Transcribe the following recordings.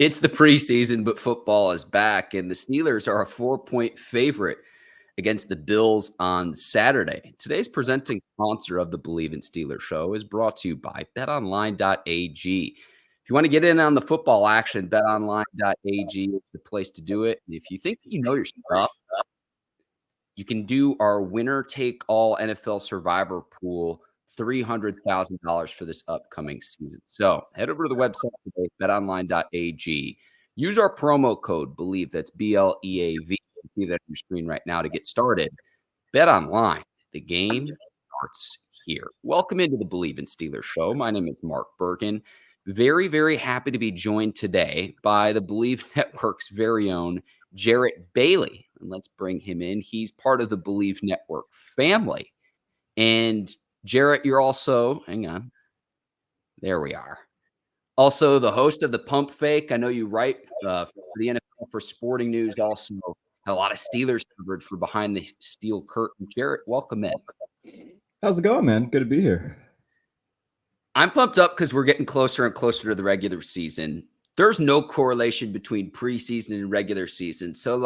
It's the preseason, but football is back, and the Steelers are a 4-point favorite against the Bills on Saturday. Today's presenting sponsor of the Bleav in Steelers show is brought to you by BetOnline.ag. If you want to get in on the football action, BetOnline.ag is the place to do it. And if you think you know your stuff, you can do our winner-take-all NFL Survivor Pool, $300,000 for this upcoming season. So head over to the website today, betonline.ag. Use our promo code Bleav, that's BLEAV. You can see that on your screen right now to get started. Bet Online, the game starts here. Welcome into the Bleav in Steelers show. My name is Mark Bergin. Very, very happy to be joined today by the Bleav Network's very own Jarrett Bailey. And let's bring him in. He's part of the Bleav Network family. And Jarrett, you're also, hang on, there we are. Also the host of the Pump Fake. I know you write for the NFL for Sporting News, also a lot of Steelers coverage for Behind the Steel Curtain. Jarrett, welcome in. How's it going, man? Good to be here. I'm pumped up because we're getting closer and closer to the regular season. There's no correlation between preseason and regular season. So,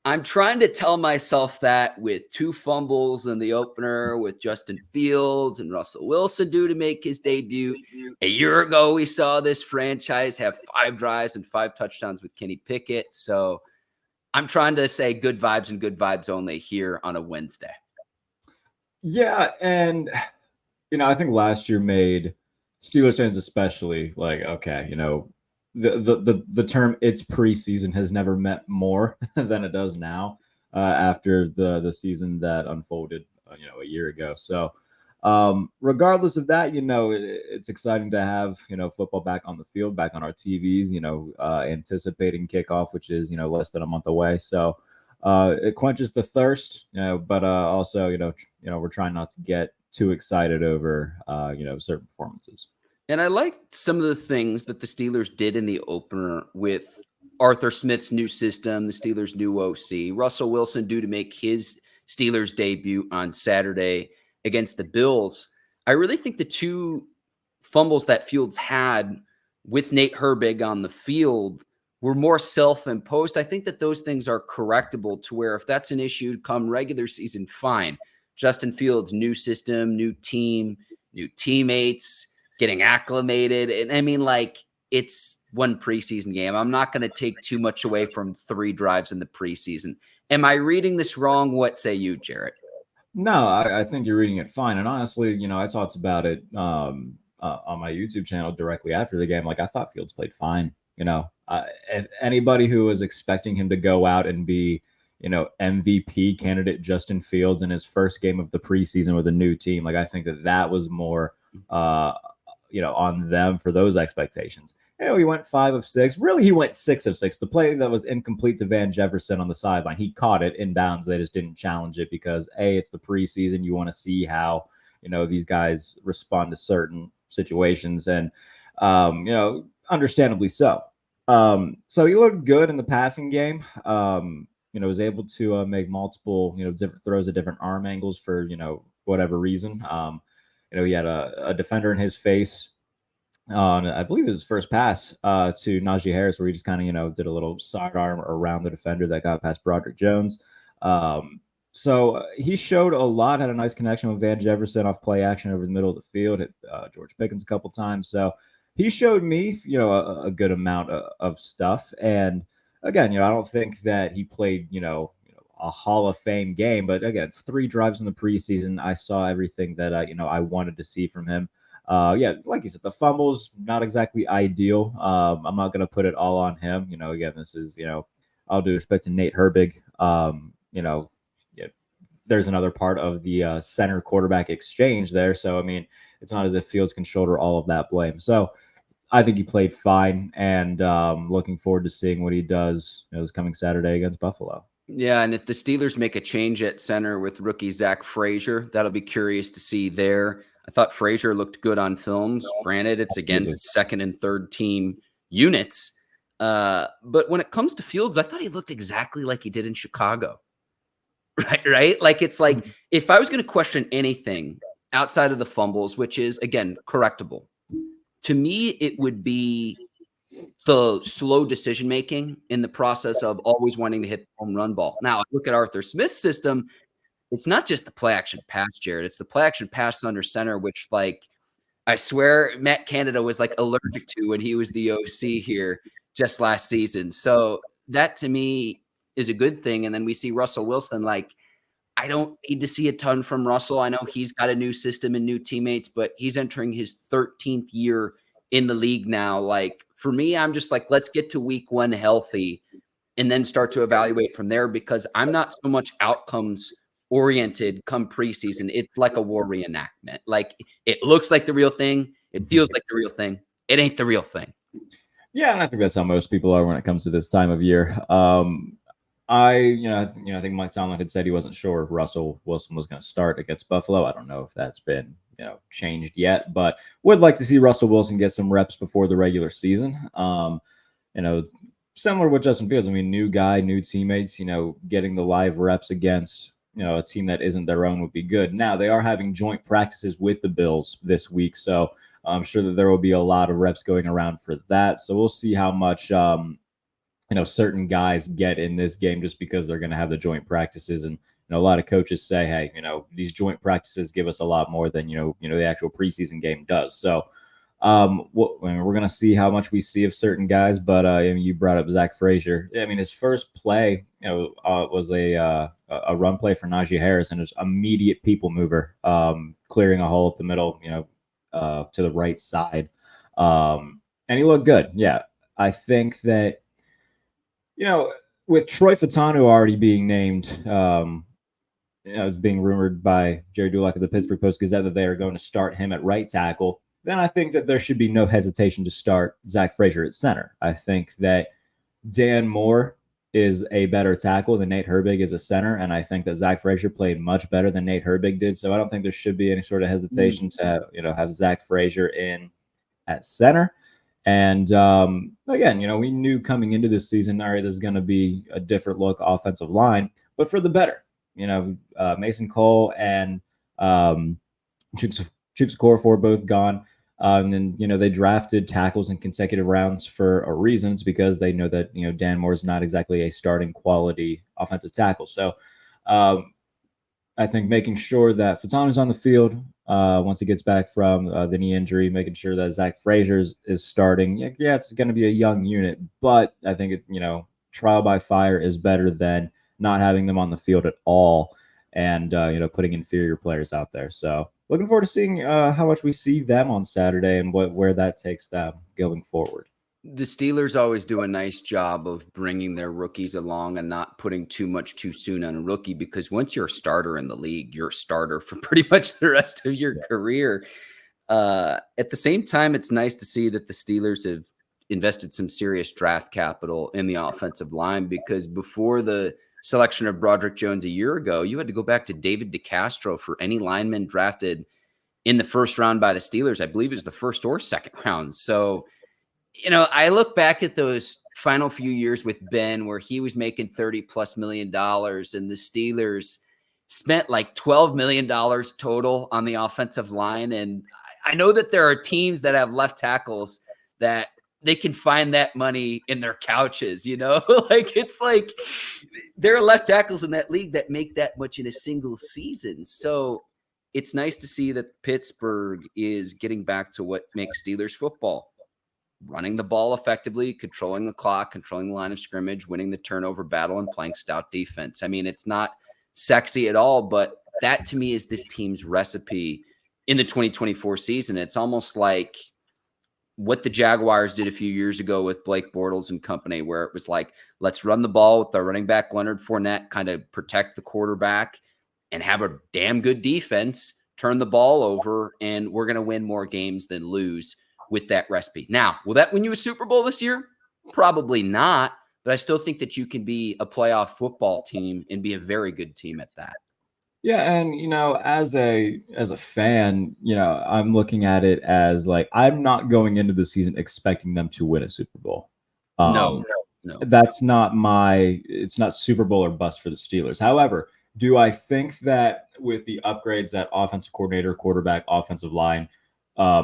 I'm trying to tell myself that with 2 fumbles in the opener with Justin Fields and Russell Wilson due to make his debut. A year ago, we saw this franchise have 5 drives and 5 touchdowns with Kenny Pickett. So I'm trying to say good vibes and good vibes only here on a Wednesday. Yeah, and, I think last year made Steelers fans especially okay, the term "it's preseason" has never meant more than it does now after the season that unfolded a year ago. So regardless of that, it's exciting to have football back on the field, back on our TVs, anticipating kickoff, which is less than a month away. So it quenches the thirst, but also we're trying not to get too excited over certain performances. And I liked some of the things that the Steelers did in the opener with Arthur Smith's new system, the Steelers' new OC, Russell Wilson due to make his Steelers debut on Saturday against the Bills. I really think the 2 fumbles that Fields had with Nate Herbig on the field were more self-imposed. I think that those things are correctable to where if that's an issue come regular season, fine. Justin Fields, new system, new team, new teammates, getting acclimated. And I mean, it's one preseason game. I'm not going to take too much away from 3 drives in the preseason. Am I reading this wrong? What say you, Jarrett? No, I think you're reading it fine. And honestly, I talked about it on my YouTube channel directly after the game. I thought Fields played fine. If anybody who was expecting him to go out and be, MVP candidate Justin Fields in his first game of the preseason with a new team, I think that was more on them for those expectations. He went 5 of 6. Really, he went 6 of 6. The play that was incomplete to Van Jefferson on the sideline, he caught it inbounds. They just didn't challenge it because, A, it's the preseason. You want to see how, these guys respond to certain situations. And, understandably so. So he looked good in the passing game. Was able to make multiple, different throws at different arm angles for, whatever reason. He had a defender in his face on, I believe it was his first pass to Najee Harris, where he just kind of, did a little sidearm around the defender that got past Broderick Jones. So he showed a lot, had a nice connection with Van Jefferson off play action over the middle of the field, hit George Pickens a couple times. So he showed me, a good amount of stuff. And again, I don't think that he played, a Hall of Fame game, but again, it's 3 drives in the preseason. I saw everything that I wanted to see from him. Like you said, the fumbles not exactly ideal. I'm not going to put it all on him. Again, this is all due respect to Nate Herbig. There's another part of the center quarterback exchange there. So I mean, it's not as if Fields can shoulder all of that blame. So I think he played fine, and looking forward to seeing what he does this coming Saturday against Buffalo. Yeah, and if the Steelers make a change at center with rookie Zach Frazier, that'll be curious to see there. I thought Frazier looked good on films. Granted, it's against second and third team units. But when it comes to Fields, I thought he looked exactly like he did in Chicago. Right? It's like if I was going to question anything outside of the fumbles, which is, again, correctable, to me, it would be the slow decision making in the process of always wanting to hit the home run ball. Now, look at Arthur Smith's system. It's not just the play action pass, Jared. It's the play action pass under center, which, like, I swear Matt Canada was like allergic to when he was the OC here just last season. So that to me is a good thing. And then we see Russell Wilson. Like, I don't need to see a ton from Russell. I know he's got a new system and new teammates, but he's entering his 13th year in the league now. Like, for me, I'm just like, let's get to week 1 healthy and then start to evaluate from there, because I'm not so much outcomes oriented come preseason. It's like a war reenactment. Like, it looks like the real thing. It feels like the real thing. It ain't the real thing. Yeah, and I think that's how most people are when it comes to this time of year. I think Mike Tomlin had said he wasn't sure if Russell Wilson was going to start against Buffalo. I don't know if that's been changed yet, but would like to see Russell Wilson get some reps before the regular season. It's similar with Justin Fields. I mean, new guy, new teammates. Getting the live reps against a team that isn't their own would be good. Now they are having joint practices with the Bills this week, so I'm sure that there will be a lot of reps going around for that. So we'll see how much certain guys get in this game just because they're going to have the joint practices. And a lot of coaches say, hey, these joint practices give us a lot more than the actual preseason game does. So we're going to see how much we see of certain guys. But you brought up Zach Frazier. I mean, his first play was a run play for Najee Harris, and it was immediate people mover, clearing a hole up the middle, to the right side, and he looked good. Yeah, I think that with Troy Fautanu already being named, it's being rumored by Jerry Dulac of the Pittsburgh Post-Gazette that they are going to start him at right tackle, then I think that there should be no hesitation to start Zach Frazier at center. I think that Dan Moore is a better tackle than Nate Herbig is a center, and I think that Zach Frazier played much better than Nate Herbig did, so I don't think there should be any sort of hesitation to have Zach Frazier in at center. And again, we knew coming into this season, all right, this is going to be a different look offensive line, but for the better. Mason Cole and Chuks Okorafor both gone. And then, they drafted tackles in consecutive rounds for a reason. It's because they know that, Dan Moore is not exactly a starting quality offensive tackle. So I think making sure that Fautanu's on the field once he gets back from the knee injury, making sure that Zach Frazier is starting. Yeah, it's going to be a young unit, but I think trial by fire is better than not having them on the field at all, and putting inferior players out there. So looking forward to seeing how much we see them on Saturday and where that takes them going forward. The Steelers always do a nice job of bringing their rookies along and not putting too much too soon on a rookie, because once you're a starter in the league, you're a starter for pretty much the rest of your career. At the same time, it's nice to see that the Steelers have invested some serious draft capital in the offensive line, because before the selection of Broderick Jones a year ago, you had to go back to David DeCastro for any lineman drafted in the first round by the Steelers. I Bleav it was the first or second round. So, I look back at those final few years with Ben where he was making $30+ million and the Steelers spent like $12 million total on the offensive line. And I know that there are teams that have left tackles that they can find that money in their couches, like it's like there are left tackles in that league that make that much in a single season. So it's nice to see that Pittsburgh is getting back to what makes Steelers football: running the ball effectively, controlling the clock, controlling the line of scrimmage, winning the turnover battle, and playing stout defense. I mean, it's not sexy at all, but that to me is this team's recipe in the 2024 season. It's almost like what the Jaguars did a few years ago with Blake Bortles and company, where it was like, let's run the ball with our running back Leonard Fournette, kind of protect the quarterback and have a damn good defense, turn the ball over, and we're going to win more games than lose with that recipe. Now, will that win you a Super Bowl this year? Probably not, but I still think that you can be a playoff football team and be a very good team at that. Yeah, and as a fan, I'm looking at it as like, I'm not going into the season expecting them to win a Super Bowl. No. That's not it's not Super Bowl or bust for the Steelers. However, do I think that with the upgrades at offensive coordinator, quarterback, offensive line,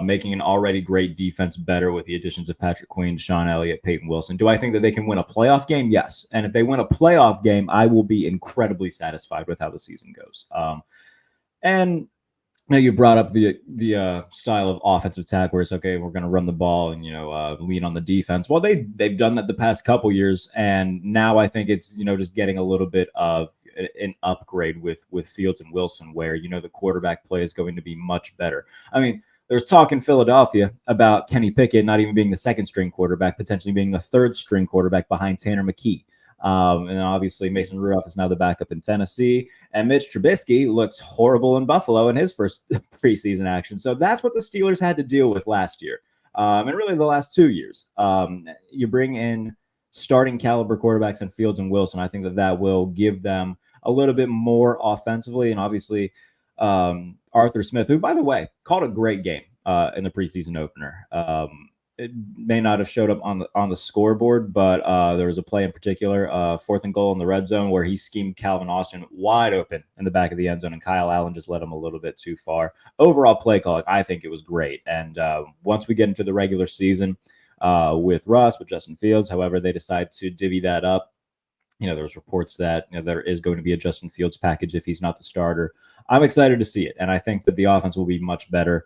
making an already great defense better with the additions of Patrick Queen, Deshaun Elliott, Peyton Wilson. Do I think that they can win a playoff game? Yes. And if they win a playoff game, I will be incredibly satisfied with how the season goes. And now you brought up the style of offensive attack where it's okay, we're going to run the ball and lean on the defense. Well, they've done that the past couple years, and now I think it's just getting a little bit of an upgrade with Fields and Wilson, where the quarterback play is going to be much better. I mean, there's talk in Philadelphia about Kenny Pickett not even being the second string quarterback, potentially being the third string quarterback behind Tanner McKee. And obviously Mason Rudolph is now the backup in Tennessee, and Mitch Trubisky looks horrible in Buffalo in his first preseason action. So that's what the Steelers had to deal with last year, and really the last 2 years. You bring in starting caliber quarterbacks in Fields and Wilson. I think that will give them a little bit more offensively, and obviously Arthur Smith, who, by the way, called a great game in the preseason opener. It may not have showed up on the scoreboard, but there was a play in particular, 4th and goal in the red zone, where he schemed Calvin Austin wide open in the back of the end zone, and Kyle Allen just led him a little bit too far. Overall play calling, I think it was great. And once we get into the regular season with Russ, with Justin Fields, however they decide to divvy that up, there's reports that there is going to be a Justin Fields package if he's not the starter. I'm excited to see it, and I think that the offense will be much better.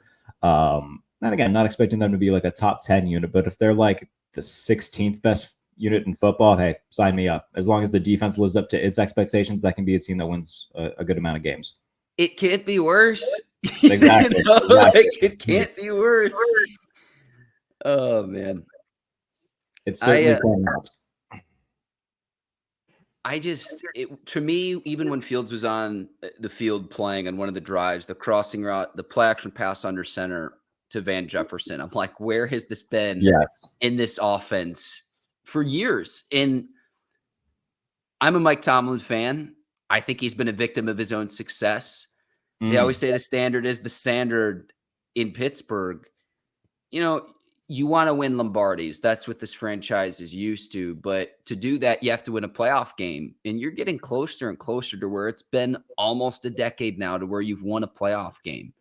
And again, not expecting them to be like a top 10 unit, but if they're like the 16th best unit in football, hey, sign me up. As long as the defense lives up to its expectations, that can be a team that wins a good amount of games. It can't be worse. Exactly. Exactly. Like, it can't be worse. Oh, man. It's certainly not. To me, even when Fields was on the field playing on one of the drives, the crossing route, the play action pass under center to Van Jefferson, I'm like, where has this been in this offense for years? And I'm a Mike Tomlin fan. I think he's been a victim of his own success. They always say the standard is the standard in Pittsburgh. You want to win Lombardis. That's what this franchise is used to. But to do that, you have to win a playoff game. And you're getting closer and closer to where it's been almost a decade now to where you've won a playoff game.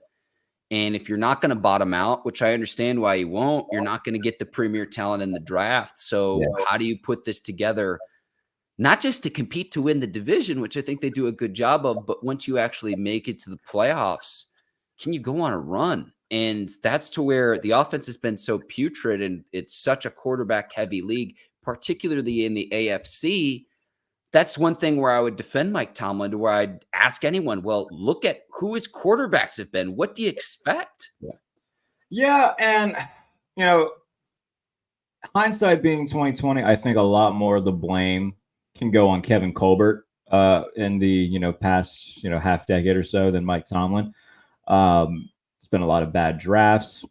And if you're not going to bottom out, which I understand why you won't, you're not going to get the premier talent in the draft. So how do you put this together? Not just to compete to win the division, which I think they do a good job of, but once you actually make it to the playoffs, can you go on a run? And that's to where the offense has been so putrid, and it's such a quarterback-heavy league, particularly in the AFC. That's one thing where I would defend Mike Tomlin, to where I'd ask anyone, well, look at who his quarterbacks have been. What do you expect? Yeah, and, hindsight being 2020, I think a lot more of the blame can go on Kevin Colbert in the, past, half decade or so than Mike Tomlin. It's been a lot of bad drafts.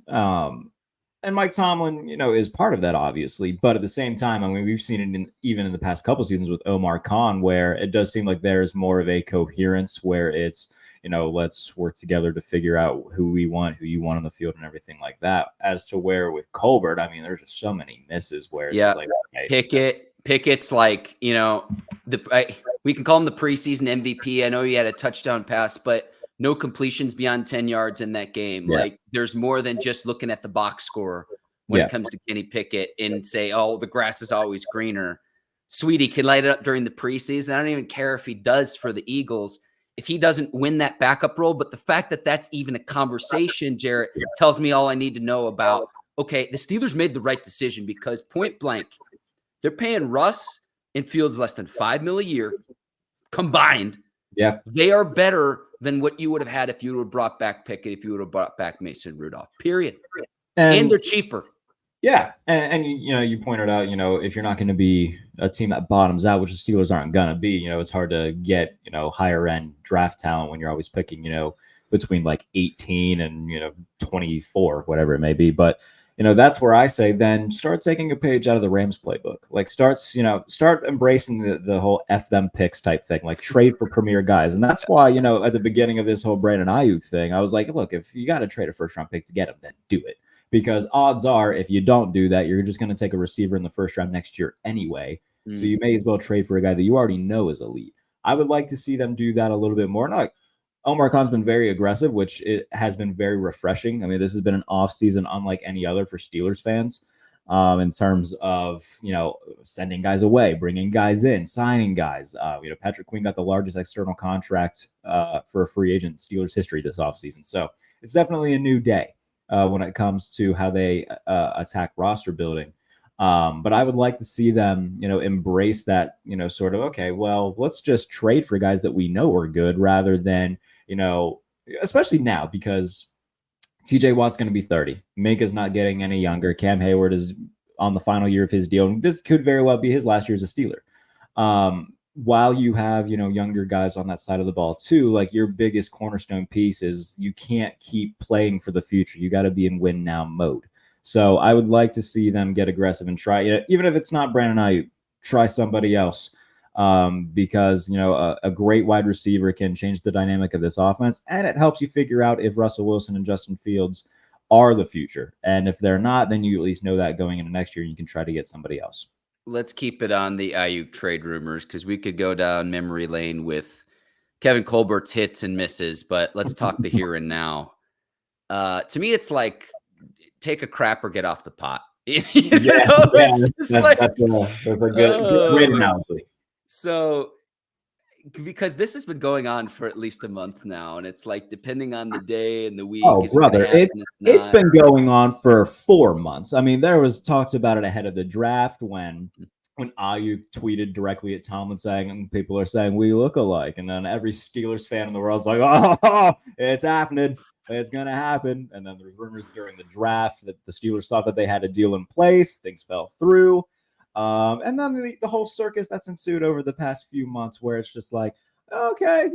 And Mike Tomlin, is part of that, obviously. But at the same time, I mean, we've seen it even in the past couple seasons with Omar Khan, where it does seem like there's more of a coherence where it's, let's work together to figure out who you want on the field and everything like that. As to where with Colbert, I mean, there's just so many misses where it's just like, okay, Pickett's like, we can call him the preseason MVP. I know he had a touchdown pass, but no completions beyond 10 yards in that game. Yeah. Like, there's more than just looking at the box score when it comes to Kenny Pickett and say, oh, the grass is always greener. Sweetie can light it up during the preseason. I don't even care if he does for the Eagles, if he doesn't win that backup role. But the fact that that's even a conversation, Jarrett, tells me all I need to know about, okay, the Steelers made the right decision, because point blank, they're paying Russ and Fields less than $5 million a year combined. Yeah. They are better than what you would have had if you would have brought back Pickett, if you would have brought back Mason Rudolph, period. And they're cheaper. Yeah. And you pointed out, if you're not going to be a team that bottoms out, which the Steelers aren't going to be, it's hard to get, higher end draft talent when you're always picking, between like 18 and, 24, whatever it may be. But, that's where I say then start taking a page out of the Rams playbook. Like start embracing the whole F them picks type thing, like trade for premier guys. And that's why, at the beginning of this whole Brandon Aiyuk thing, I was like, look, if you got to trade a first round pick to get him, then do it. Because odds are, if you don't do that, you're just going to take a receiver in the first round next year anyway. So you may as well trade for a guy that you already know is elite. I would like to see them do that a little bit more. Not like, Omar Khan's been very aggressive, which it has been very refreshing. I mean, this has been an offseason unlike any other for Steelers fans in terms of, sending guys away, bringing guys in, signing guys. Patrick Queen got the largest external contract for a free agent in Steelers history this offseason. So it's definitely a new day when it comes to how they attack roster building. But I would like to see them, embrace that, sort of, okay, well, let's just trade for guys that we know are good rather than, especially now because TJ Watt's going to be 30. Minka's not getting any younger. Cam Hayward is on the final year of his deal. And this could very well be his last year as a Steeler. While you have, younger guys on that side of the ball too, like your biggest cornerstone piece is you can't keep playing for the future. You got to be in win now mode. So I would like to see them get aggressive and try, even if it's not Brandon Aiyuk, try somebody else. Because, a great wide receiver can change the dynamic of this offense, and it helps you figure out if Russell Wilson and Justin Fields are the future. And if they're not, then you at least know that going into next year, you can try to get somebody else. Let's keep it on the Aiyuk trade rumors because we could go down memory lane with Kevin Colbert's hits and misses, but let's talk the here and now. To me, it's like take a crap or get off the pot. That's a good great analogy. So, because this has been going on for at least a month now, and it's like depending on the day and the week. Oh, brother, it's been going on for 4 months. I mean, there was talks about it ahead of the draft when Aiyuk tweeted directly at Tomlin saying, and people are saying we look alike, and then every Steelers fan in the world's like, oh, it's happening. It's going to happen. And then there were rumors during the draft that the Steelers thought that they had a deal in place. Things fell through. And then the whole circus that's ensued over the past few months where it's just like, okay,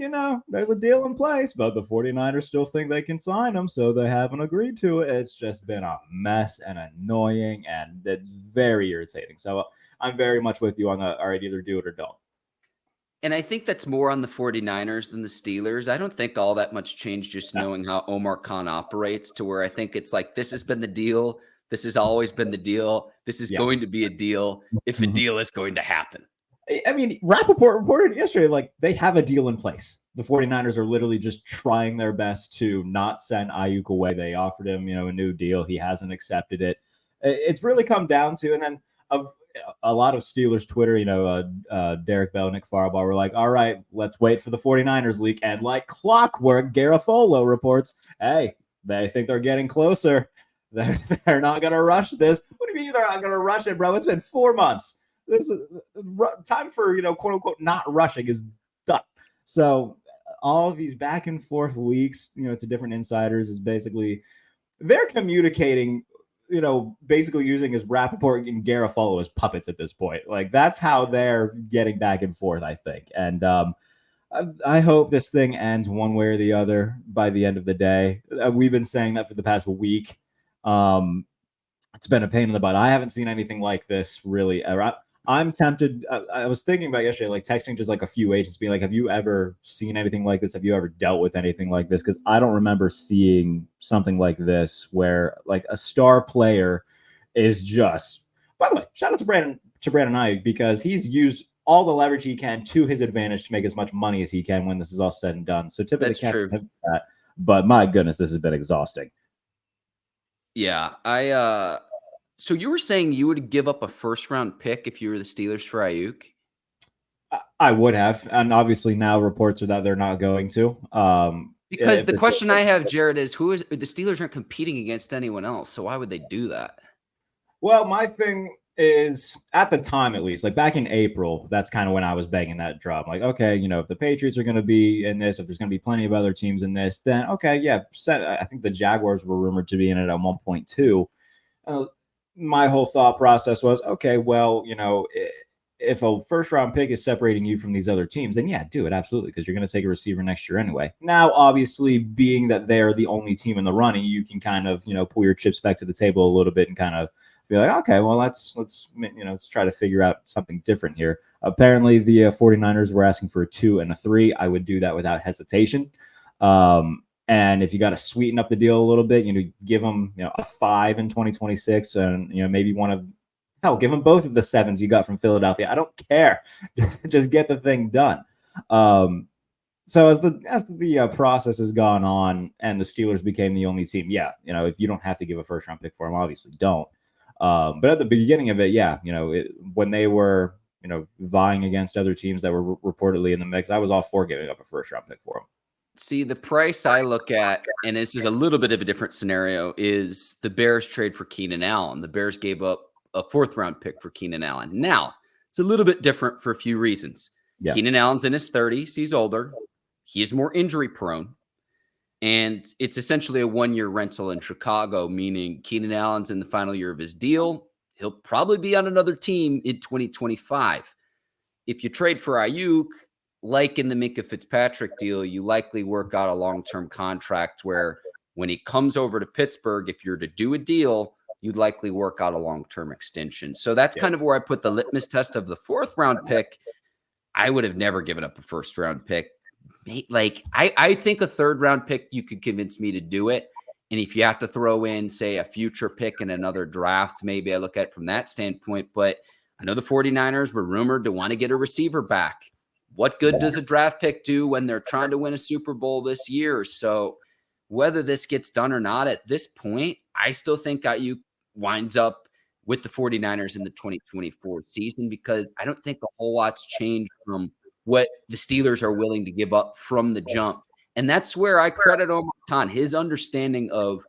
there's a deal in place, but the 49ers still think they can sign them, so they haven't agreed to it. It's just been a mess and annoying, and it's very irritating. So I'm very much with you on the, all right, either do it or don't. And I think that's more on the 49ers than the Steelers. I don't think all that much changed just knowing how Omar Khan operates to where I think it's like, this has been the deal. This has always been the deal. This is going to be a deal if a deal is going to happen. I mean, Rappaport reported yesterday, like they have a deal in place. The 49ers are literally just trying their best to not send Aiyuk away. They offered him, a new deal. He hasn't accepted it. It's really come down to, and then a lot of Steelers Twitter, Derek Bell, Nick Farbaugh were like, all right, let's wait for the 49ers leak. And like clockwork, Garofolo reports, hey, they think they're getting closer. They're not going to rush this. What do you mean they're not going to rush it, bro? It's been 4 months. This is time for, quote unquote, not rushing is done. So all of these back and forth leaks, to different insiders is basically they're communicating, basically using his Rappaport and Garofalo as puppets at this point. Like that's how they're getting back and forth, I think. And I hope this thing ends one way or the other by the end of the day. We've been saying that for the past week. It's been a pain in the butt. I haven't seen anything like this really ever. I'm tempted. I was thinking about yesterday, like texting just like a few agents being like, have you ever seen anything like this? Have you ever dealt with anything like this? Because I don't remember seeing something like this where like a star player is just, by the way, shout out to Brandon Aiyuk because he's used all the leverage he can to his advantage to make as much money as he can when this is all said and done. So typically that's true. That, but my goodness, this has been exhausting. Yeah, so you were saying you would give up a first-round pick if you were the Steelers for Aiyuk? I would have, and obviously now reports are that they're not going to. Because the question I have, Jarrett, is the Steelers aren't competing against anyone else, so why would they do that? Well, my thing is, at the time at least, like back in April, that's kind of when I was banging that drum. Like, okay, if the Patriots are going to be in this, if there's going to be plenty of other teams in this, then okay, yeah. I think the Jaguars were rumored to be in it at 1.2. My whole thought process was, okay, well, if a first round pick is separating you from these other teams, then yeah, do it. Absolutely. Because you're going to take a receiver next year anyway. Now, obviously, being that they're the only team in the running, you can kind of, pull your chips back to the table a little bit and kind of be like, okay, well, let's try to figure out something different here. Apparently, the 49ers were asking for a 2 and a 3. I would do that without hesitation. And if you got to sweeten up the deal a little bit, give them a 5 in 2026, and maybe give them both of the 7s you got from Philadelphia. I don't care, just get the thing done. So as the process has gone on and the Steelers became the only team, if you don't have to give a first round pick for them, obviously don't. But at the beginning of it, when they were vying against other teams that were reportedly in the mix, I was all for giving up a first round pick for them. See, the price I look at, and this is a little bit of a different scenario, is the Bears trade for Keenan Allen. The Bears gave up a 4th round pick for Keenan Allen. Now, it's a little bit different for a few reasons. Yeah. Keenan Allen's in his 30s. He's older. He is more injury prone. And it's essentially a 1-year rental in Chicago, meaning Keenan Allen's in the final year of his deal. He'll probably be on another team in 2025. If you trade for Aiyuk, like in the Minkah Fitzpatrick deal, you likely work out a long-term contract where when he comes over to Pittsburgh, if you're to do a deal, you'd likely work out a long-term extension. So that's kind of where I put the litmus test of the 4th round pick. I would have never given up a 1st round pick. Like, I think a 3rd round pick, you could convince me to do it. And if you have to throw in, say, a future pick in another draft, maybe I look at it from that standpoint. But I know the 49ers were rumored to want to get a receiver back. What good does a draft pick do when they're trying to win a Super Bowl this year? So whether this gets done or not at this point, I still think Aiyuk winds up with the 49ers in the 2024 season, because I don't think a whole lot's changed from what the Steelers are willing to give up from the jump. And that's where I credit Omar Khan, his understanding of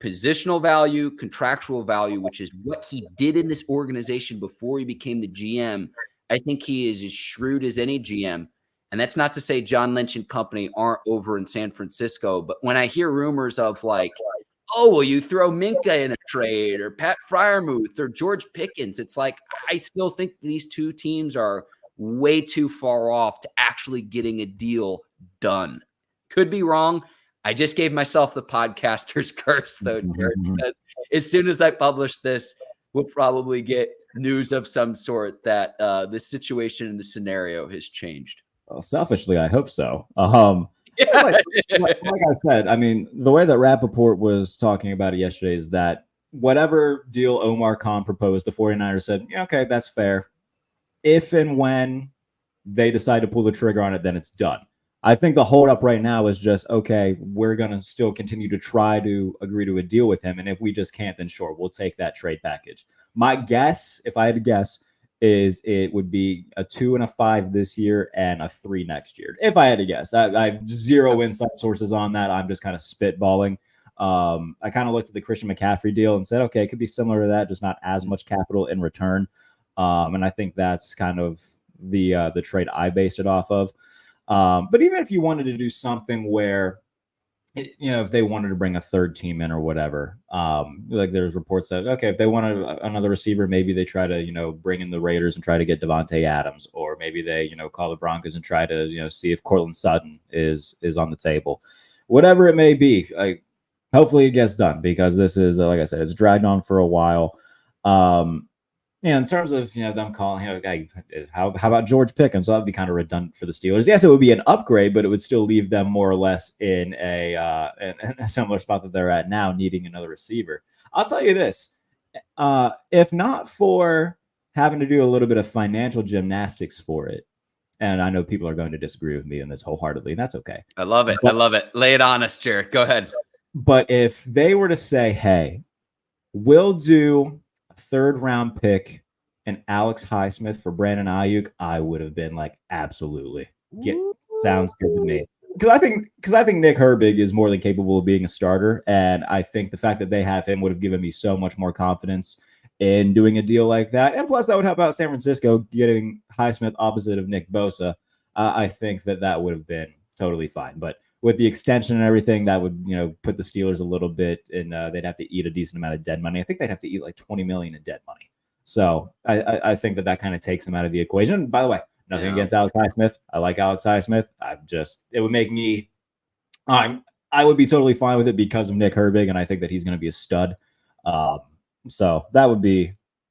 positional value, contractual value, which is what he did in this organization before he became the GM. I think he is as shrewd as any GM. And that's not to say John Lynch and company aren't over in San Francisco. But when I hear rumors of like, oh, will you throw Minkah in a trade, or Pat Freiermuth or George Pickens? It's like, I still think these two teams are way too far off to actually getting a deal done. Could be wrong. I just gave myself the podcaster's curse, though, Jarrett, because as soon as I publish this, we'll probably get news of some sort that the situation in the scenario has changed. Well, selfishly, I hope so. Like I said, I mean, the way that Rappaport was talking about it yesterday is that whatever deal Omar Khan proposed, the 49ers said, yeah, okay, that's fair. If and when they decide to pull the trigger on it, then it's done. I think the holdup right now is just, okay, we're going to still continue to try to agree to a deal with him. And if we just can't, then sure, we'll take that trade package. My guess, if I had to guess, is it would be a 2 and a 5 this year and a 3 next year. If I had to guess, I have zero inside sources on that. I'm just kind of spitballing. I kind of looked at the Christian McCaffrey deal and said, okay, it could be similar to that, just not as much capital in return. And I think that's kind of the trade I based it off of. But even if you wanted to do something where, if they wanted to bring a 3rd team in or whatever, like there's reports that, okay, if they wanted another receiver, maybe they try to, bring in the Raiders and try to get Devontae Adams, or maybe they, call the Broncos and try to, see if Cortland Sutton is on the table, whatever it may be. Hopefully it gets done, because this is, like I said, it's dragged on for a while. In terms of them calling, how about George Pickens? So that would be kind of redundant for the Steelers. Yes, it would be an upgrade, but it would still leave them more or less in a similar spot that they're at now, needing another receiver. I'll tell you this: if not for having to do a little bit of financial gymnastics for it, and I know people are going to disagree with me in this wholeheartedly, and that's okay. I love it. I love it. Lay it on us, Jarrett. Go ahead. But if they were to say, "Hey, we'll do 3rd round pick and Alex Highsmith for Brandon Aiyuk," I would have been like, absolutely. Sounds good to me. Because I think Nick Herbig is more than capable of being a starter. And I think the fact that they have him would have given me so much more confidence in doing a deal like that. And plus that would help out San Francisco getting Highsmith opposite of Nick Bosa. I think that would have been totally fine. But with the extension and everything, that would, put the Steelers a little bit, and they'd have to eat a decent amount of dead money. I think they'd have to eat like $20 million in dead money. So I think that kind of takes him out of the equation. And by the way, nothing against Alex Highsmith. I like Alex Highsmith. It would make me, I would be totally fine with it because of Nick Herbig, and I think that he's going to be a stud. So that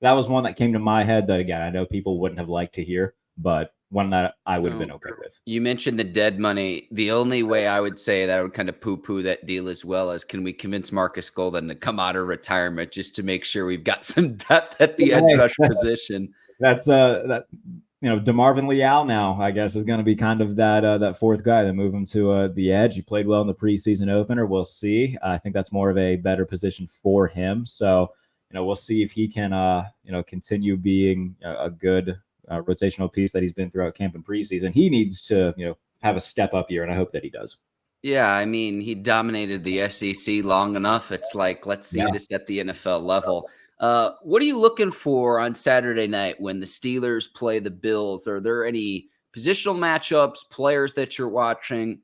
was one that came to my head that, again, I know people wouldn't have liked to hear, but one that I would have been okay with. You mentioned the dead money. The only way I would say that I would kind of poo-poo that deal as well is, can we convince Marcus Golden to come out of retirement just to make sure we've got some depth at the edge rush position? That's DeMarvin Leal now, I guess, is going to be kind of that fourth guy that move him to the edge. He played well in the preseason opener. We'll see. I think that's more of a better position for him. So, we'll see if he can, continue being a good rotational piece that he's been throughout camp and preseason. He needs to, have a step up year, and I hope that he does. Yeah, I mean, he dominated the SEC long enough. It's like, let's see this at the NFL level. What are you looking for on Saturday night when the Steelers play the Bills? Are there any positional matchups, players that you're watching?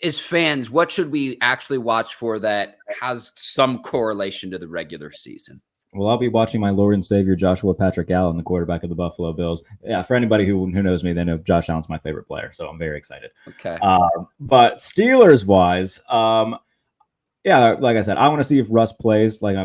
As fans, what should we actually watch for that has some correlation to the regular season? Well, I'll be watching my Lord and Savior Joshua Patrick Allen, the quarterback of the Buffalo Bills. Yeah, for anybody who knows me, they know Josh Allen's my favorite player, so I'm very excited. Okay. But Steelers-wise, yeah, like I said, I want to see if Russ plays. Like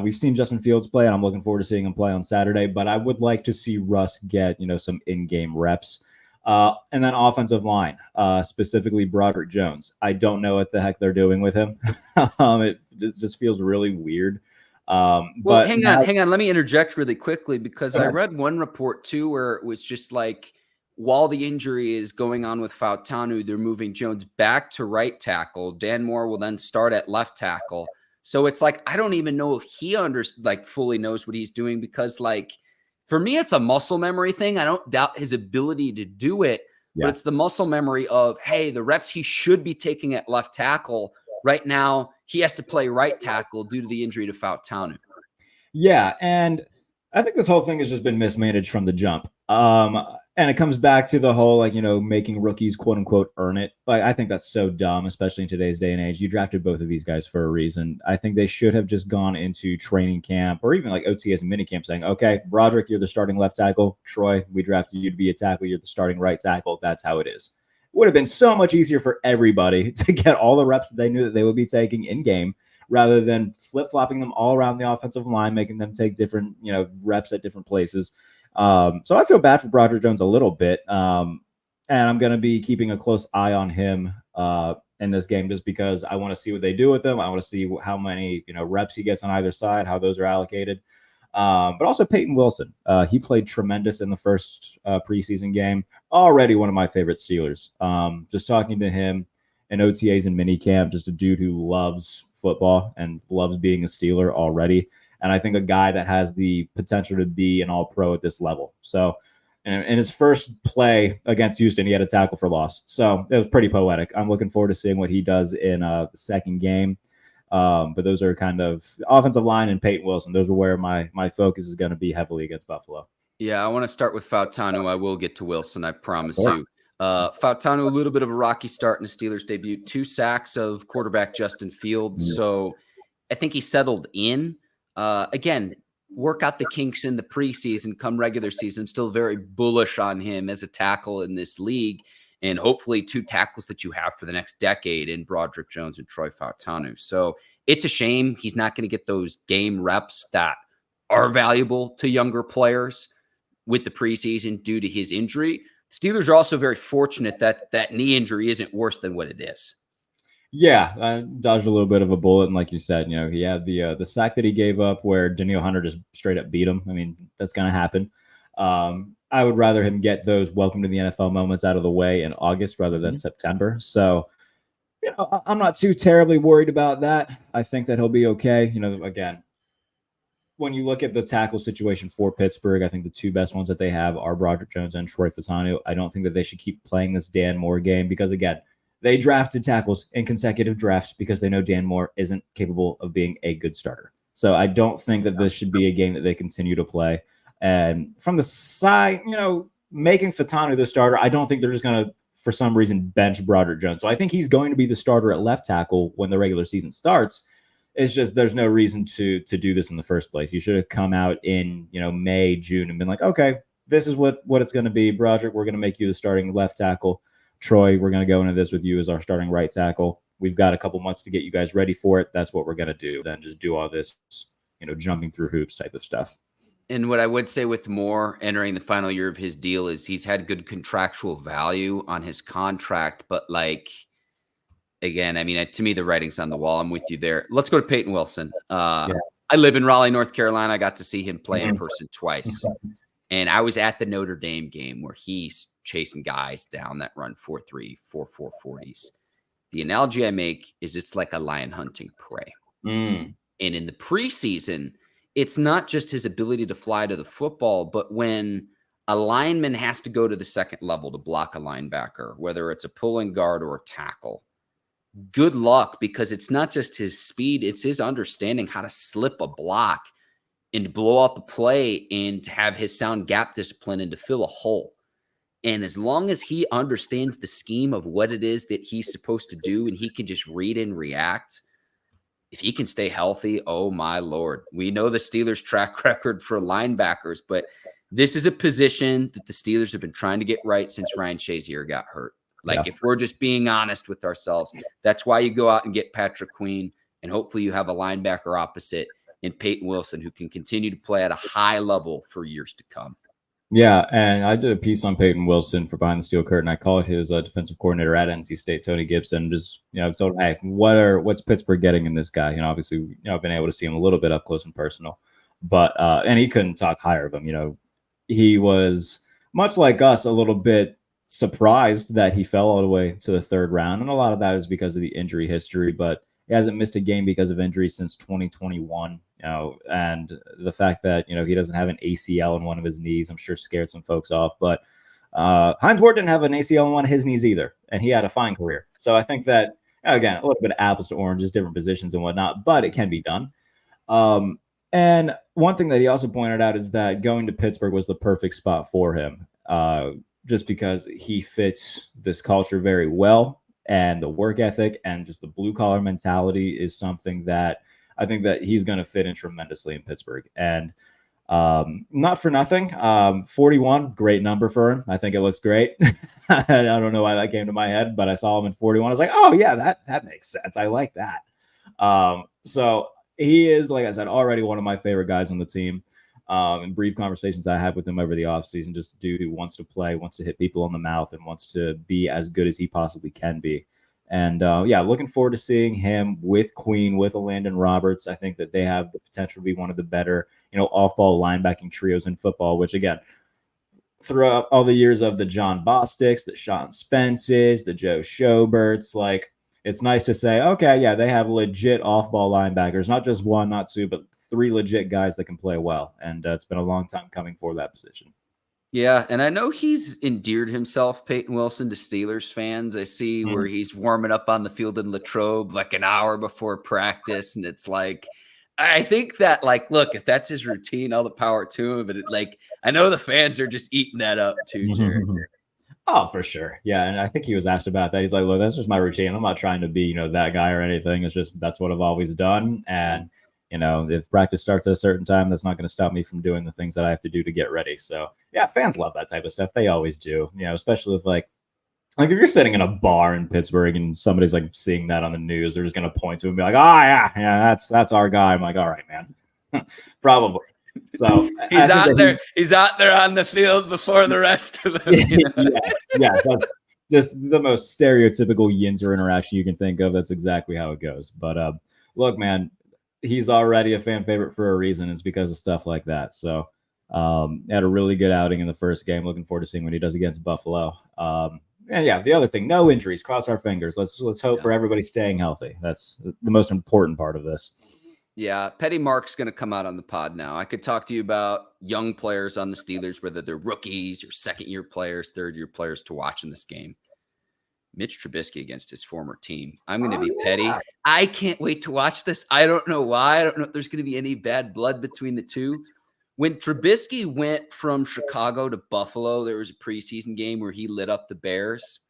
we've seen Justin Fields play, and I'm looking forward to seeing him play on Saturday. But I would like to see Russ get some in-game reps. And then offensive line, specifically Broderick Jones. I don't know what the heck they're doing with him. It just feels really weird. But hang on. Let me interject really quickly because I read one report too where it was just like while the injury is going on with Fautanu, they're moving Jones back to right tackle. Dan Moore will then start at left tackle. So it's like I don't even know if he fully knows what he's doing because for me it's a muscle memory thing. I don't doubt his ability to do it, but it's the muscle memory of the reps he should be taking at left tackle. Right now, he has to play right tackle due to the injury to Fautanu. Yeah, and I think this whole thing has just been mismanaged from the jump. And it comes back to the whole, making rookies, quote unquote, earn it. I think that's so dumb, especially in today's day and age. You drafted both of these guys for a reason. I think they should have just gone into training camp or even OTAs and minicamp saying, okay, Broderick, you're the starting left tackle. Troy, we drafted you to be a tackle. You're the starting right tackle. That's how it is. Would have been so much easier for everybody to get all the reps that they knew that they would be taking in game rather than flip-flopping them all around the offensive line, making them take different, reps at different places. So I feel bad for Broderick Jones a little bit. And I'm going to be keeping a close eye on him in this game just because I want to see what they do with him. I want to see how many, reps he gets on either side, how those are allocated. But also Payton Wilson. He played tremendous in the first preseason game. Already one of my favorite Steelers. Just talking to him in OTAs and minicamp, just a dude who loves football and loves being a Steeler already. And I think a guy that has the potential to be an all-pro at this level. So in his first play against Houston, he had a tackle for loss. So it was pretty poetic. I'm looking forward to seeing what he does in the second game. But those are kind of offensive line and Payton Wilson. Those are where my focus is going to be heavily against Buffalo. Yeah, I want to start with Fautanu. I will get to Wilson, I promise you. Fautanu, a little bit of a rocky start in the Steelers debut. 2 sacks of quarterback Justin Fields. So I think he settled in. Again, work out the kinks in the preseason, come regular season. I'm still very bullish on him as a tackle in this league. And hopefully 2 tackles that you have for the next decade in Broderick Jones and Troy Fautanu. So it's a shame he's not going to get those game reps that are valuable to younger players with the preseason due to his injury. Steelers are also very fortunate that that knee injury isn't worse than what it is. Yeah, I dodged a little bit of a bullet. And like you said, he had the sack that he gave up where Danielle Hunter just straight up beat him. I mean, that's going to happen. I would rather him get those welcome to the NFL moments out of the way in August rather than September. So, I'm not too terribly worried about that. I think that he'll be okay. Again, when you look at the tackle situation for Pittsburgh, I think the 2 best ones that they have are Broderick Jones and Troy Fautanu. I don't think that they should keep playing this Dan Moore game because, again, they drafted tackles in consecutive drafts because they know Dan Moore isn't capable of being a good starter. So I don't think that this should be a game that they continue to play. And from the side, making Fautanu the starter, I don't think they're just going to, for some reason, bench Broderick Jones. So I think he's going to be the starter at left tackle when the regular season starts. It's just there's no reason to do this in the first place. You should have come out in May, June, and been like, okay, this is what it's going to be. Broderick, we're going to make you the starting left tackle. Troy, we're going to go into this with you as our starting right tackle. We've got a couple months to get you guys ready for it. That's what we're going to do. Then just do all this, jumping through hoops type of stuff. And what I would say with Moore entering the final year of his deal is he's had good contractual value on his contract. But again, I mean, to me, the writing's on the wall. I'm with you there. Let's go to Payton Wilson. I live in Raleigh, North Carolina. I got to see him play in person twice. And I was at the Notre Dame game where he's chasing guys down that run 4.3, 4.4 40s. The analogy I make is it's like a lion hunting prey. Mm. And in the preseason, it's not just his ability to fly to the football, but when a lineman has to go to the second level to block a linebacker, whether it's a pulling guard or a tackle, good luck, because it's not just his speed, it's his understanding how to slip a block and to blow up a play and to have his sound gap discipline and to fill a hole. And as long as he understands the scheme of what it is that he's supposed to do and he can just read and react, if he can stay healthy, oh my Lord. We know the Steelers' track record for linebackers, but this is a position that the Steelers have been trying to get right since Ryan Shazier got hurt. Like, if we're just being honest with ourselves, that's why you go out and get Patrick Queen, and hopefully you have a linebacker opposite in Payton Wilson who can continue to play at a high level for years to come. Yeah, and I did a piece on Payton Wilson for Behind the Steel Curtain. I called his defensive coordinator at NC State, Tony Gibson, just told him, hey, what's Pittsburgh getting in this guy? Obviously, I've been able to see him a little bit up close and personal, but and he couldn't talk higher of him. He was much like us, a little bit surprised that he fell all the way to the third round, and a lot of that is because of the injury history, but he hasn't missed a game because of injury since 2021. And the fact that, he doesn't have an ACL in one of his knees, I'm sure scared some folks off. But Hines Ward didn't have an ACL in one of his knees either, and he had a fine career. So I think that, again, a little bit of apples to oranges, different positions and whatnot, but it can be done. And one thing that he also pointed out is that going to Pittsburgh was the perfect spot for him, just because he fits this culture very well. And the work ethic and just the blue collar mentality is something that I think that he's going to fit in tremendously in Pittsburgh. And not for nothing, 41, great number for him. I think it looks great. I don't know why that came to my head, but I saw him in 41. I was like, oh yeah, that makes sense. I like that. So he is, like I said, already one of my favorite guys on the team. In brief conversations I had with him over the offseason, just a dude who wants to play, wants to hit people in the mouth, and wants to be as good as he possibly can be. And looking forward to seeing him with Queen, with a Landon Roberts. I think that they have the potential to be one of the better, off-ball linebacking trios in football, which, again, throughout all the years of the John Bostics, the Sean Spences, the Joe Schoberts, it's nice to say, okay, yeah, they have legit off-ball linebackers, not just one, not two, but three legit guys that can play well. And it's been a long time coming for that position. Yeah, and I know he's endeared himself, Payton Wilson, to Steelers fans. I see where he's warming up on the field in Latrobe like an hour before practice, and it's like, I think that, look, if that's his routine, all the power to him. But I know the fans are just eating that up too, Jared. Oh, for sure. Yeah, and I think he was asked about that. He's like, look, that's just my routine. I'm not trying to be, that guy or anything. It's just that's what I've always done. And if practice starts at a certain time, that's not going to stop me from doing the things that I have to do to get ready. So, yeah, fans love that type of stuff. They always do, especially with like if you're sitting in a bar in Pittsburgh and somebody's seeing that on the news, they're just going to point to him and be like, oh, yeah, that's our guy. I'm like, all right, man, probably. So he's out there. He's out there on the field before the rest of them. Yes, that's just the most stereotypical Yinzer interaction you can think of. That's exactly how it goes. But look, man, he's already a fan favorite for a reason. It's because of stuff like that. So had a really good outing in the first game. Looking forward to seeing what he does against Buffalo. And yeah, the other thing, no injuries. Cross our fingers. Let's hope for everybody staying healthy. That's the most important part of this. Yeah, Petty Mark's going to come out on the pod now. I could talk to you about young players on the Steelers, whether they're rookies or second-year players, third-year players to watch in this game. Mitch Trubisky against his former team. I'm going to be petty. I can't wait to watch this. I don't know why. I don't know if there's going to be any bad blood between the two. When Trubisky went from Chicago to Buffalo, there was a preseason game where he lit up the Bears.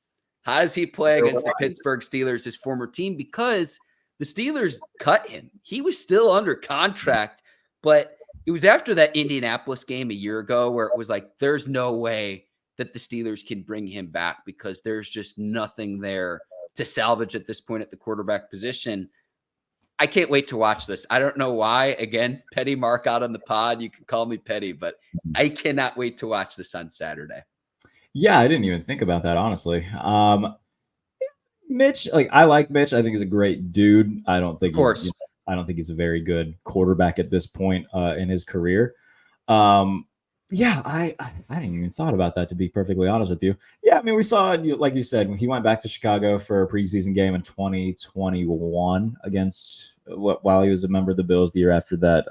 How does he play against the Pittsburgh Steelers, his former team? Because the Steelers cut him. He was still under contract, but it was after that Indianapolis game a year ago where it was like, there's no way that the Steelers can bring him back because there's just nothing there to salvage at this point at the quarterback position. I can't wait to watch this. I don't know why. Again, Petty Mark out on the pod. You can call me Petty, but I cannot wait to watch this on Saturday. Yeah, I didn't even think about that, honestly. Mitch, I like Mitch. I think he's a great dude. I don't think he's a very good quarterback at this point in his career. Yeah, I didn't even thought about that, to be perfectly honest with you. Yeah, I mean, we saw, like you said, he went back to Chicago for a preseason game in 2021 against while he was a member of the Bills. The year after that,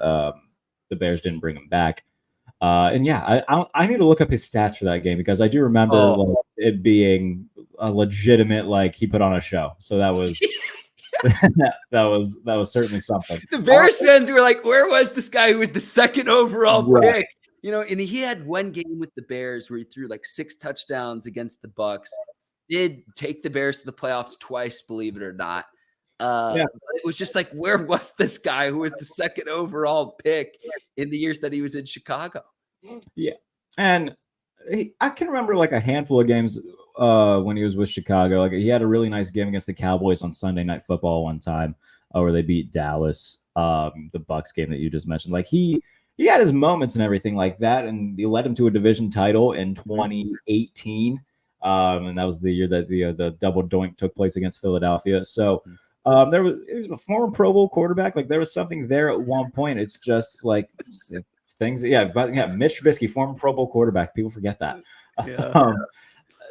the Bears didn't bring him back. And yeah, I need to look up his stats for that game because I do remember like, it being a legitimate, like, he put on a show. So that was that was certainly something. The Bears fans were like, where was this guy who was the second overall pick? And he had one game with the Bears where he threw like 6 touchdowns against the Bucs. Did take the Bears to the playoffs twice, believe it or not. It was just like, where was this guy who was the second overall pick in the years that he was in Chicago? Yeah, and I can remember like a handful of games when he was with Chicago. Like he had a really nice game against the Cowboys on Sunday Night Football one time, where they beat Dallas. The Bucs game that you just mentioned. Like he had his moments and everything like that, and he led him to a division title in 2018. And that was the year that the double doink took place against Philadelphia. So he was a former Pro Bowl quarterback. Like there was something there at one point. It's just like things. But Mitch Trubisky, former Pro Bowl quarterback. People forget that. Yeah.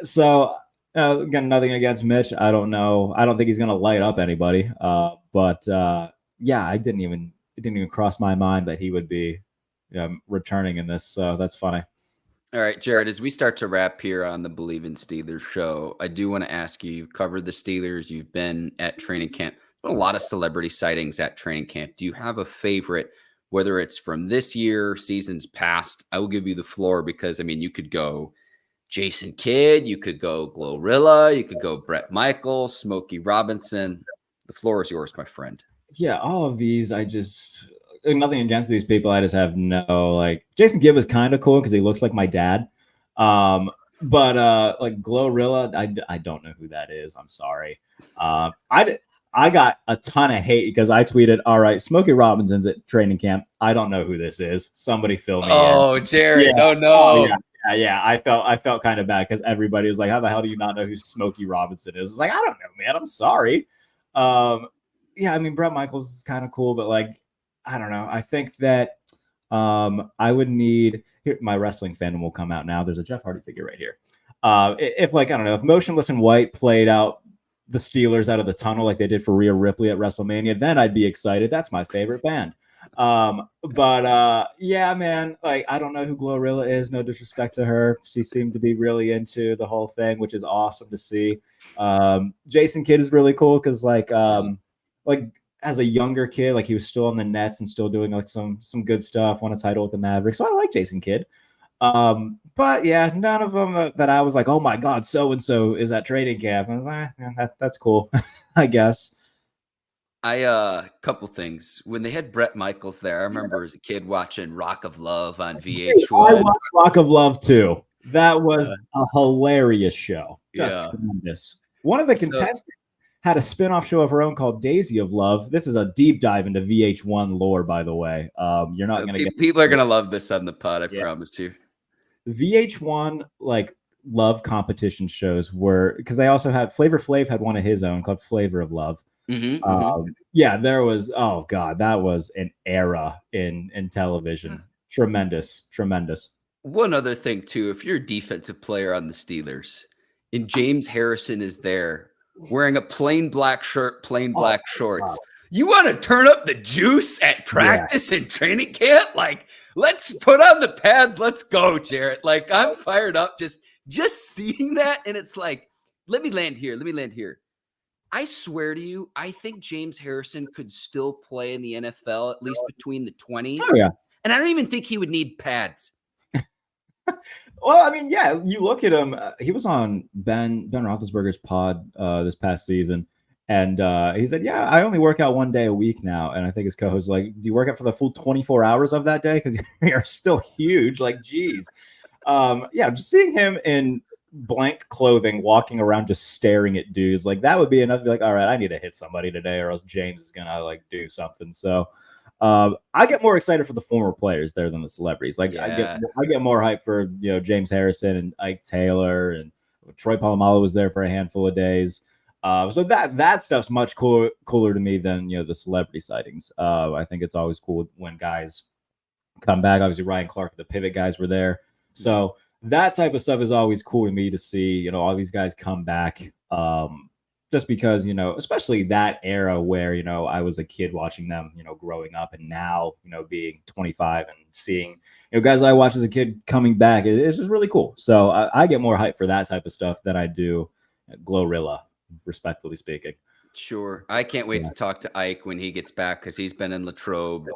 So again, nothing against Mitch. I don't know. I don't think he's going to light up anybody. But it didn't even cross my mind that he would be returning in this. So that's funny. All right, Jarrett, as we start to wrap here on the Bleav in Steelers show, I do want to ask you, you've covered the Steelers, you've been at training camp, a lot of celebrity sightings at training camp. Do you have a favorite, whether it's from this year, seasons past? I will give you the floor because, I mean, you could go Jason Kidd, you could go Glorilla, you could go Brett Michaels, Smokey Robinson. The floor is yours, my friend. Yeah, all of these, nothing against these people. I just have no, like, Jason Kidd was kind of cool because he looks like my dad. But like Glorilla, I don't know who that is. I'm sorry. I got a ton of hate because I tweeted, all right, Smokey Robinson's at training camp. I don't know who this is. Somebody fill me in. Oh, Jarrett, no. Yeah. I felt kind of bad because everybody was like, how the hell do you not know who Smokey Robinson is? It's like, I don't know, man. I'm sorry. I mean, Brett Michaels is kind of cool, but like, I don't know. I think that I would need my wrestling fandom will come out now. There's a Jeff Hardy figure right here. If like, I don't know, if Motionless in White played out the Steelers out of the tunnel like they did for Rhea Ripley at WrestleMania, then I'd be excited. That's my favorite band. Man, like I don't know who Glorilla is. No disrespect to her. She seemed to be really into the whole thing, which is awesome to see. Jason Kidd is really cool because like as a younger kid, like he was still on the Nets and still doing like some good stuff, won a title with the Mavericks. So I like Jason Kidd. But yeah, none of them that I was like, oh my God, so-and-so is at training camp. I was like, that's cool, I guess. Couple things. When they had Brett Michaels there, I remember as a kid watching Rock of Love on VH1. I watched Rock of Love too. That was a hilarious show. Just tremendous. One of the contestants had a spinoff show of her own called Daisy of Love. This is a deep dive into VH1 lore, by the way. You're not going to get people are going to love this on the pod. I promise you. VH1 like love competition shows were because they also had Flavor Flav had one of his own called Flavor of Love. There was that was an era in television. Tremendous. One other thing too, if you're a defensive player on the Steelers and James Harrison is there wearing a plain black shirt, plain black shorts. Wow. You want to turn up the juice at practice and training camp? Like, let's put on the pads. Let's go, Jarrett. Like, I'm fired up just seeing that. And it's like, let me land here. I swear to you, I think James Harrison could still play in the NFL, at least between the 20s. Oh, yeah. And I don't even think he would need pads. Well, I mean, yeah, you look at him. He was on Ben Roethlisberger's pod this past season, and he said, "Yeah, I only work out one day a week now." And I think his co-host was like, "Do you work out for the full 24 hours of that day? Because you're still huge." Like, geez, just seeing him in blank clothing, walking around, just staring at dudes, like that would be enough to be like, "All right, I need to hit somebody today, or else James is gonna like do something." So. I get more excited for the former players there than the celebrities. Like I get more hype for James Harrison and Ike Taylor, and Troy Polamalu was there for a handful of days. So that stuff's much cooler to me than the celebrity sightings. I think it's always cool when guys come back. Obviously, Ryan Clark, the pivot guys were there. So that type of stuff is always cool to me to see, all these guys come back. Just because, especially that era where, I was a kid watching them, growing up, and now, being 25 and seeing, guys that I watched as a kid coming back, it's just really cool. So I get more hype for that type of stuff than I do Glorilla, respectfully speaking. Sure. I can't wait to talk to Ike when he gets back, because he's been in Latrobe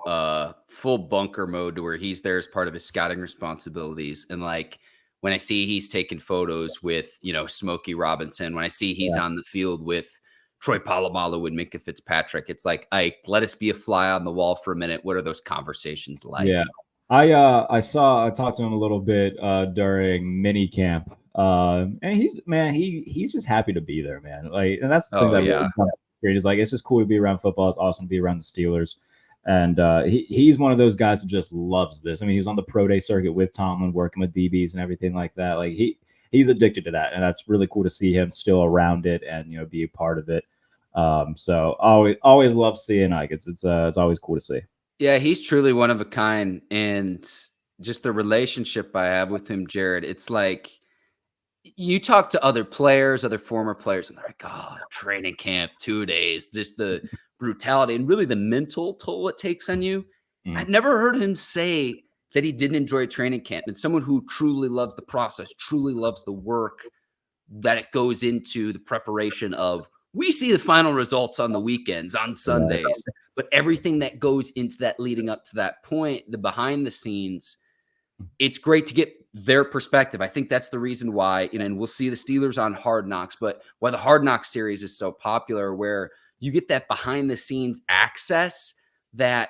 full bunker mode, to where he's there as part of his scouting responsibilities. And like when I see he's taking photos with, Smokey Robinson, when I see he's on the field with Troy Polamalu and Minka Fitzpatrick, it's like, Ike, let us be a fly on the wall for a minute. What are those conversations like? Yeah. I talked to him a little bit during mini camp. And he's just happy to be there, man. Like, and that's the thing that really great is, like, it's just cool to be around football. It's awesome to be around the Steelers. And he's one of those guys that just loves this. I mean, he was on the pro day circuit with Tomlin, working with DBs and everything like that. Like, he's addicted to that, and that's really cool to see him still around it and be a part of it. So always love seeing Ike. It's always cool to see. Yeah, he's truly one of a kind, and just the relationship I have with him, Jarrett, it's like you talk to other players, other former players, and they're like, oh, training camp, 2 days, just the brutality and really the mental toll it takes on you. I've never heard him say that he didn't enjoy training camp. And someone who truly loves the process, truly loves the work that it goes into the preparation of, we see the final results on the weekends, on Sundays, but everything that goes into that leading up to that point, the behind the scenes, it's great to get their perspective. I think that's the reason why, and we'll see the Steelers on Hard Knocks, but why the Hard Knocks series is so popular, where you get that behind the scenes access that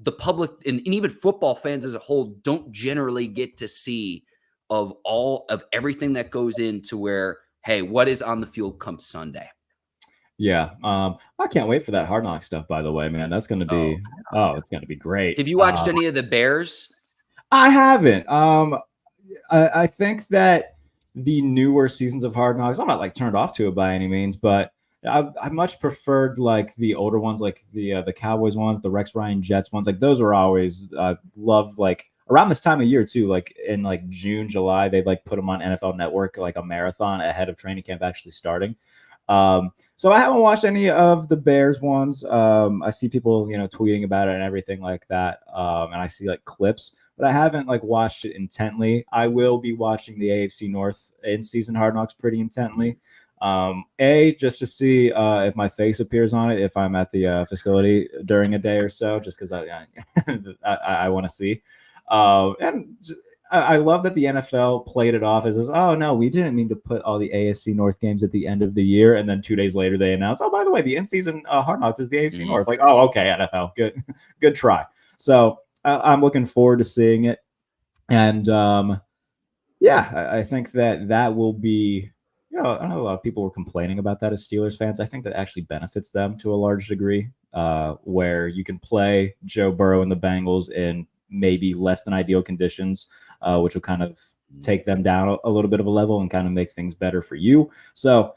the public and even football fans as a whole don't generally get to see, of all of everything that goes into where, hey, what is on the field come Sunday. Yeah. I can't wait for that Hard Knock stuff, by the way, man. That's going to be, it's going to be great. Have you watched any of the Bears? I haven't. I think that the newer seasons of Hard Knocks, I'm not like turned off to it by any means, but I much preferred like the older ones, like the Cowboys ones, the Rex Ryan Jets ones. Like those were always loved, like around this time of year too, like in like June, July, they'd like put them on NFL Network, like a marathon ahead of training camp actually starting. So I haven't watched any of the Bears ones. I see people, tweeting about it and everything like that. And I see like clips, but I haven't like watched it intently. I will be watching the AFC North in-season Hard Knocks pretty intently. Just to see if my face appears on it if I'm at the facility during a day or so, just because I want to see. I love that the NFL played it off as, oh, no, we didn't mean to put all the AFC North games at the end of the year. And then 2 days later, they announced, oh, by the way, the in-season Hard Knocks is the AFC North. Like, oh, okay, NFL, good try. So I'm looking forward to seeing it. And, I think that will be, I know a lot of people were complaining about that as Steelers fans. I think that actually benefits them to a large degree, where you can play Joe Burrow and the Bengals in maybe less than ideal conditions, which will kind of take them down a little bit of a level and kind of make things better for you. So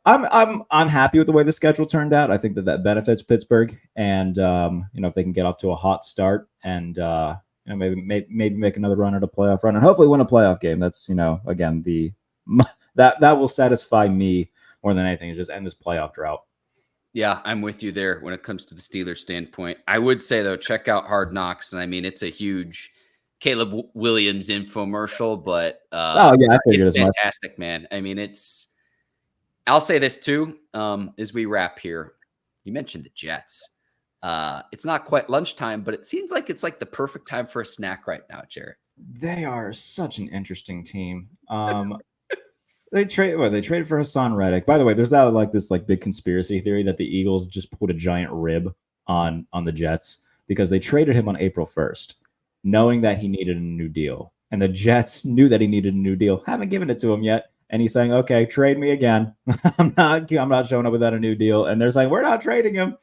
I'm happy with the way the schedule turned out. I think that benefits Pittsburgh, and if they can get off to a hot start and maybe make another run at a playoff run and hopefully win a playoff game. That's again that will satisfy me more than anything, is just end this playoff drought. Yeah, I'm with you there when it comes to the Steelers standpoint. I would say, though, check out Hard Knocks. And I mean, it's a huge Caleb Williams infomercial, but it's fantastic, man. I mean, I'll say this too, as we wrap here. You mentioned the Jets. It's not quite lunchtime, but it seems like it's like the perfect time for a snack right now, Jarrett. They are such an interesting team. They traded for Haason Reddick. By the way, there's this big conspiracy theory that the Eagles just put a giant rib on the Jets because they traded him on April 1st, knowing that he needed a new deal. And the Jets knew that he needed a new deal. Haven't given it to him yet. And he's saying, okay, trade me again. I'm not showing up without a new deal. And they're saying, we're not trading him.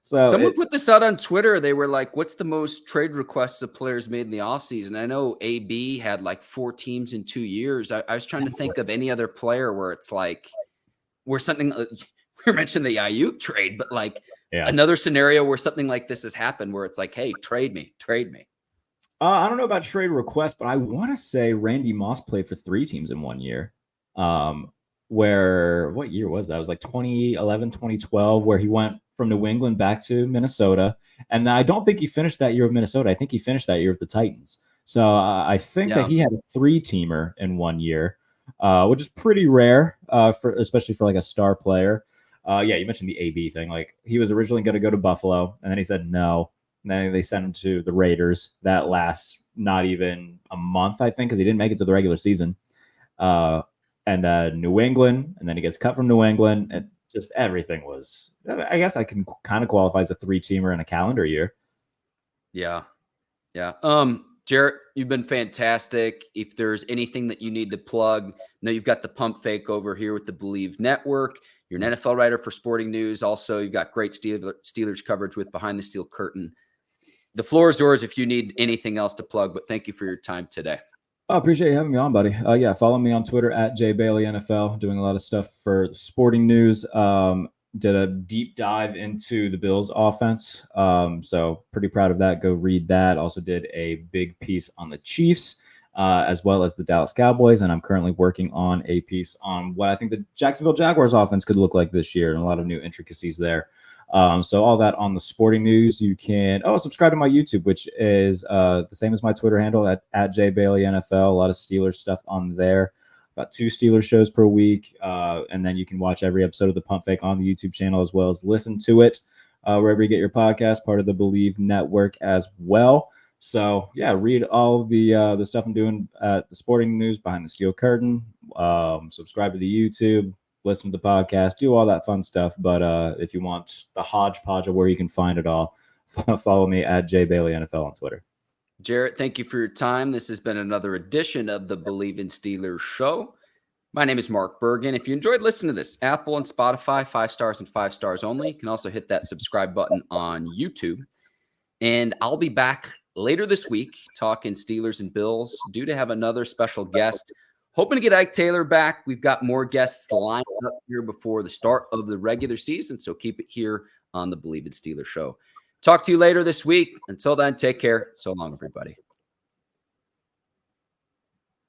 So someone put this out on Twitter. They were like, what's the most trade requests of players made in the offseason? I know AB had like 4 teams in 2 years. I was trying to think of any other player where it's like, where something, we mentioned the Aiyuk trade, but like another scenario where something like this has happened where it's like, hey, trade me. I don't know about trade request, but I want to say Randy Moss played for 3 teams in 1 year. What year was that? It was like 2011, 2012, where he went from New England back to Minnesota. And I don't think he finished that year with Minnesota. I think he finished that year with the Titans. So I think that he had a 3-teamer in 1 year, which is pretty rare, especially for like a star player. You mentioned the AB thing. Like he was originally going to go to Buffalo, and then he said no. And then they sent him to the Raiders. That lasts not even a month, I think, because he didn't make it to the regular season. And then New England, and then he gets cut from New England. And just everything was, I guess I can kind of qualify as a 3-teamer in a calendar year. Yeah. Jarrett, you've been fantastic. If there's anything that you need to plug, I know you've got the pump fake over here with the Bleav Network. You're an NFL writer for Sporting News. Also, you've got great Steelers coverage with Behind the Steel Curtain. The floor is yours if you need anything else to plug, but thank you for your time today. I appreciate you having me on, buddy. Follow me on Twitter at JBaileyNFL, doing a lot of stuff for Sporting News. Did a deep dive into the Bills offense. So pretty proud of that. Go read that. Also did a big piece on the Chiefs, as well as the Dallas Cowboys. And I'm currently working on a piece on what I think the Jacksonville Jaguars offense could look like this year, and a lot of new intricacies there. So all that on the Sporting News. You can subscribe to my YouTube, which is the same as my Twitter handle at JBaileyNFL. A lot of Steelers stuff on there. About 2 Steelers shows per week. And then you can watch every episode of the Pump Fake on the YouTube channel, as well as listen to it wherever you get your podcast, part of the Bleav Network as well. So read all the stuff I'm doing at the Sporting News, Behind the Steel Curtain. Subscribe to the YouTube, listen to the podcast, do all that fun stuff. But if you want the hodgepodge of where you can find it all, follow me at JBaileyNFL on Twitter. Jarrett, thank you for your time. This has been another edition of the Bleav in Steelers show. My name is Mark Bergin. If you enjoyed listening to this, Apple and Spotify, 5 stars and 5 stars only. You can also hit that subscribe button on YouTube. And I'll be back later this week talking Steelers and Bills, due to have another special guest. Hoping to get Ike Taylor back. We've got more guests lined up here before the start of the regular season, so keep it here on the Bleav in Steelers show. Talk to you later this week. Until then, take care. So long, everybody.